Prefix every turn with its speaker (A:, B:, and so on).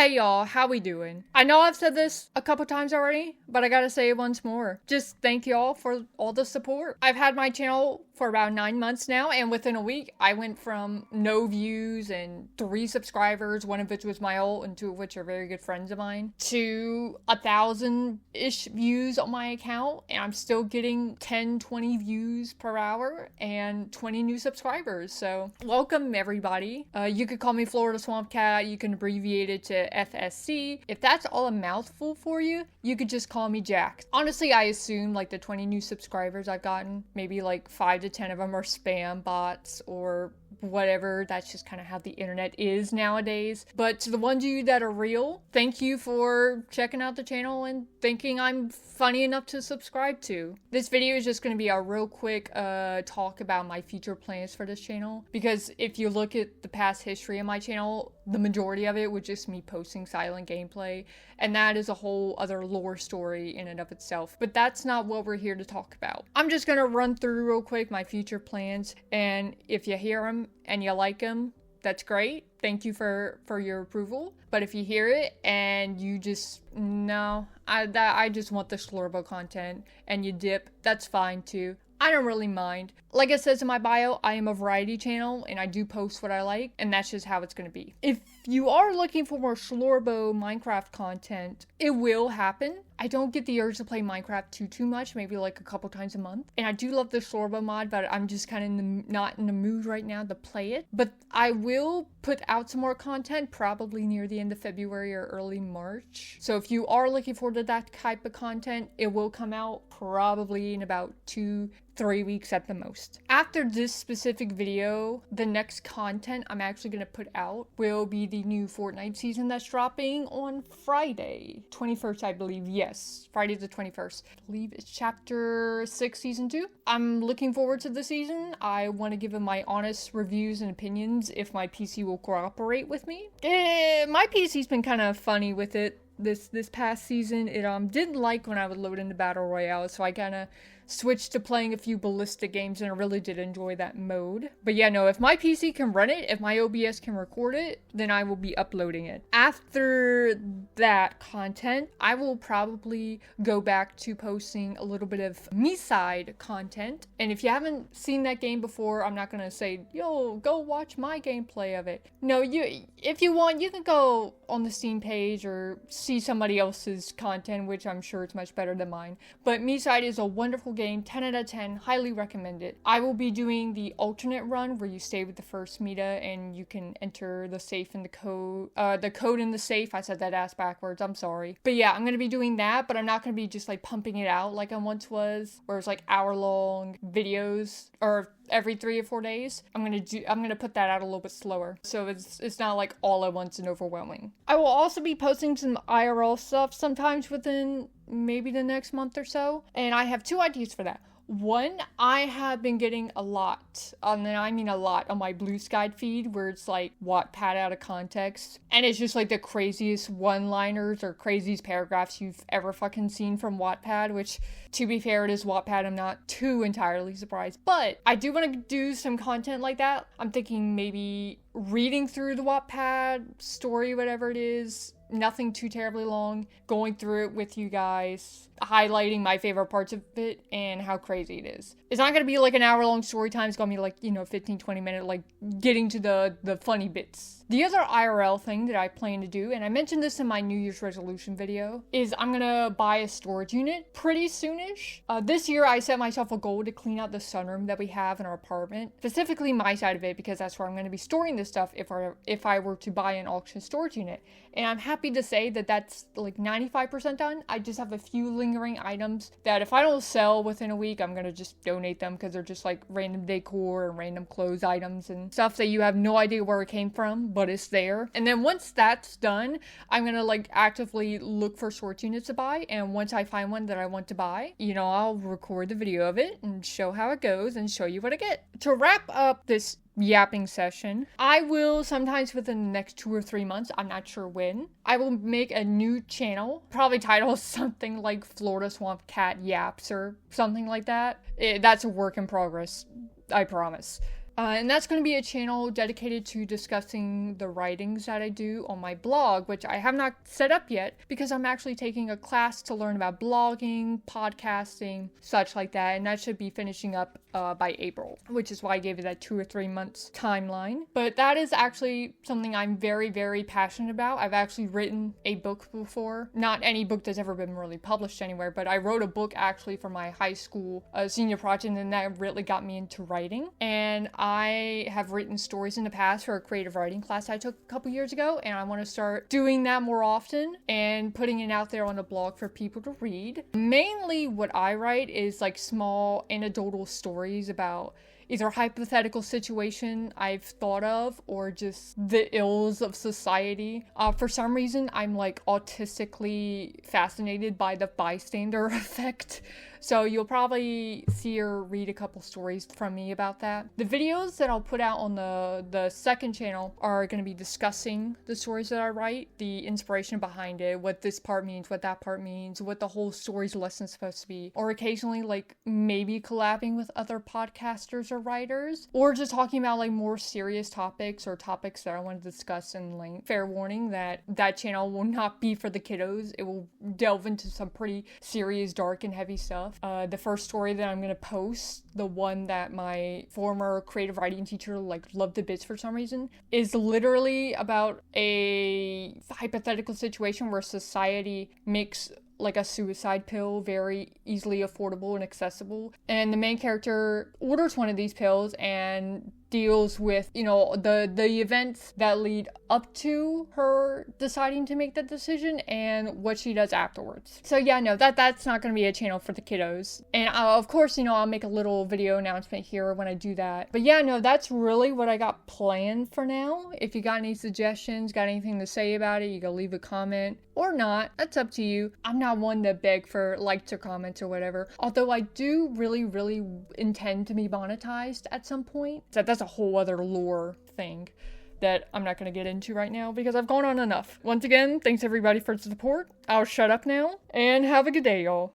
A: Hey y'all, how we doing? I know I've said this a couple times already, but I gotta say it once more. Just thank y'all for all the support. I've had my channel for about 9 months now, and within a week, I went from no views and 3 subscribers, one of which was my ult and 2 of which are very good friends of mine, to 1,000-ish views on my account, and I'm still getting 10, 20 views per hour and 20 new subscribers. So welcome everybody. You could call me Florida Swamp Cat, you can abbreviate it to FSC. If that's all a mouthful for you, you could just call me Jack. Honestly, I assume like the 20 new subscribers I've gotten, maybe like 5 to 10 of them are spam bots or whatever. That's just kind of how the internet is nowadays. But to the ones of you that are real, thank you for checking out the channel and thinking I'm funny enough to subscribe to. This video is just going to be a real quick talk about my future plans for this channel, because if you look at the past history of my channel, the majority of it was just me posting silent gameplay, and that is a whole other lore story in and of itself. But that's not what we're here to talk about. I'm just gonna run through real quick my future plans, and if you hear them and you like them, that's great. Thank you for your approval. But if you hear it and you just, no, I just want the Slurbo content, and you dip, that's fine too. I don't really mind. Like it says in my bio, I am a variety channel and I do post what I like, and that's just how it's gonna be. If you are looking for more Slurbo Minecraft content, it will happen. I don't get the urge to play Minecraft too much, maybe like a couple times a month. And I do love the Slurbo mod, but I'm just kind of not in the mood right now to play it. But I will put out some more content probably near the end of February or early March. So if you are looking forward to that type of content, it will come out probably in about 2-3 weeks at the most. After this specific video, the next content I'm actually going to put out will be the new Fortnite season that's dropping on Friday 21st, I believe. Yes, Friday the 21st. I believe it's chapter 6 season 2. I'm looking forward to the season. I want to give it my honest reviews and opinions if my PC will cooperate with me. My PC's been kind of funny with it this past season. It didn't like when I would load into Battle Royale, so I kind of switched to playing a few ballistic games, and I really did enjoy that mode. But yeah, no, if my PC can run it, if my OBS can record it, then I will be uploading it. After that content, I will probably go back to posting a little bit of me-side content. And if you haven't seen that game before, I'm not gonna say, yo, go watch my gameplay of it. No, if you want, you can go on the Steam page or see somebody else's content, which I'm sure it's much better than mine. But me-side is a wonderful game, 10 out of 10, highly recommend it. I will be doing the alternate run where you stay with the first Meta and you can enter the safe in the code in the safe. I said that ass backwards, I'm sorry. But yeah, I'm gonna be doing that, but I'm not gonna be just like pumping it out like I once was, where it's like hour-long videos or every 3 or 4 days. I'm gonna put that out a little bit slower, so it's not like all at once and overwhelming. I will also be posting some IRL stuff sometimes within maybe the next month or so, and I have 2 ideas for that. One, I have been getting a lot, and I mean a lot, on my Blue Sky feed where it's like Wattpad out of context, and it's just like the craziest one-liners or craziest paragraphs you've ever fucking seen from Wattpad, which, to be fair, it is Wattpad. I'm not too entirely surprised, but I do want to do some content like that. I'm thinking maybe reading through the Wattpad story, whatever it is, nothing too terribly long, going through it with you guys, highlighting my favorite parts of it and how crazy it is. It's not gonna be like an hour-long story time. It's gonna be like, 15-20 minute, like getting to the funny bits. The other IRL thing that I plan to do, and I mentioned this in my New Year's resolution video, is I'm gonna buy a storage unit pretty soonish. This year I set myself a goal to clean out the sunroom that we have in our apartment, specifically my side of it, because that's where I'm gonna be storing this stuff if I were to buy an auction storage unit. And I'm happy to say that that's like 95% done. I just have a few lingering items that if I don't sell within a week, I'm gonna just donate them, because they're just like random decor and random clothes items and stuff that you have no idea where it came from, but it's there. And then once that's done, I'm gonna like actively look for storage units to buy, and once I find one that I want to buy, I'll record the video of it and show how it goes and show you what I get. To wrap up this yapping session, I will sometimes within the next 2 or 3 months, I'm not sure when, I will make a new channel, probably titled something like Florida Swamp Cat Yaps or something like that. That's a work in progress, I promise. And that's going to be a channel dedicated to discussing the writings that I do on my blog, which I have not set up yet because I'm actually taking a class to learn about blogging, podcasting, such like that, and that should be finishing up by April, which is why I gave it that 2 or 3 months timeline. But that is actually something I'm very, very passionate about. I've actually written a book before. Not any book that's ever been really published anywhere, but I wrote a book actually for my high school senior project, and that really got me into writing. And I have written stories in the past for a creative writing class I took a couple years ago, and I want to start doing that more often and putting it out there on the blog for people to read. Mainly what I write is like small anecdotal stories about either hypothetical situation I've thought of or just the ills of society. For some reason, I'm like autistically fascinated by the bystander effect. So you'll probably see or read a couple stories from me about that. The videos that I'll put out on the second channel are going to be discussing the stories that I write, the inspiration behind it, what this part means, what that part means, what the whole story's lesson is supposed to be, or occasionally like maybe collabing with other podcasters or writers, or just talking about like more serious topics or topics that I want to discuss in length. Fair warning that that channel will not be for the kiddos. It will delve into some pretty serious, dark, and heavy stuff. The first story that I'm gonna post, the one that my former creative writing teacher like loved to bits for some reason, is literally about a hypothetical situation where society makes like a suicide pill very easily affordable and accessible, and the main character orders one of these pills and deals with, you know, the events that lead up to her deciding to make that decision and what she does afterwards. So yeah, no, that's not going to be a channel for the kiddos. And of course, you know, I'll make a little video announcement here when I do that. But yeah, no, that's really what I got planned for now. If you got any suggestions, got anything to say about it, you can leave a comment or not. That's up to you. I'm not one to beg for likes or comments or whatever. Although I do really, really intend to be monetized at some point. So that's a whole other lore thing that I'm not going to get into right now because I've gone on enough. Once again, thanks everybody for the support. I'll shut up now and have a good day, y'all.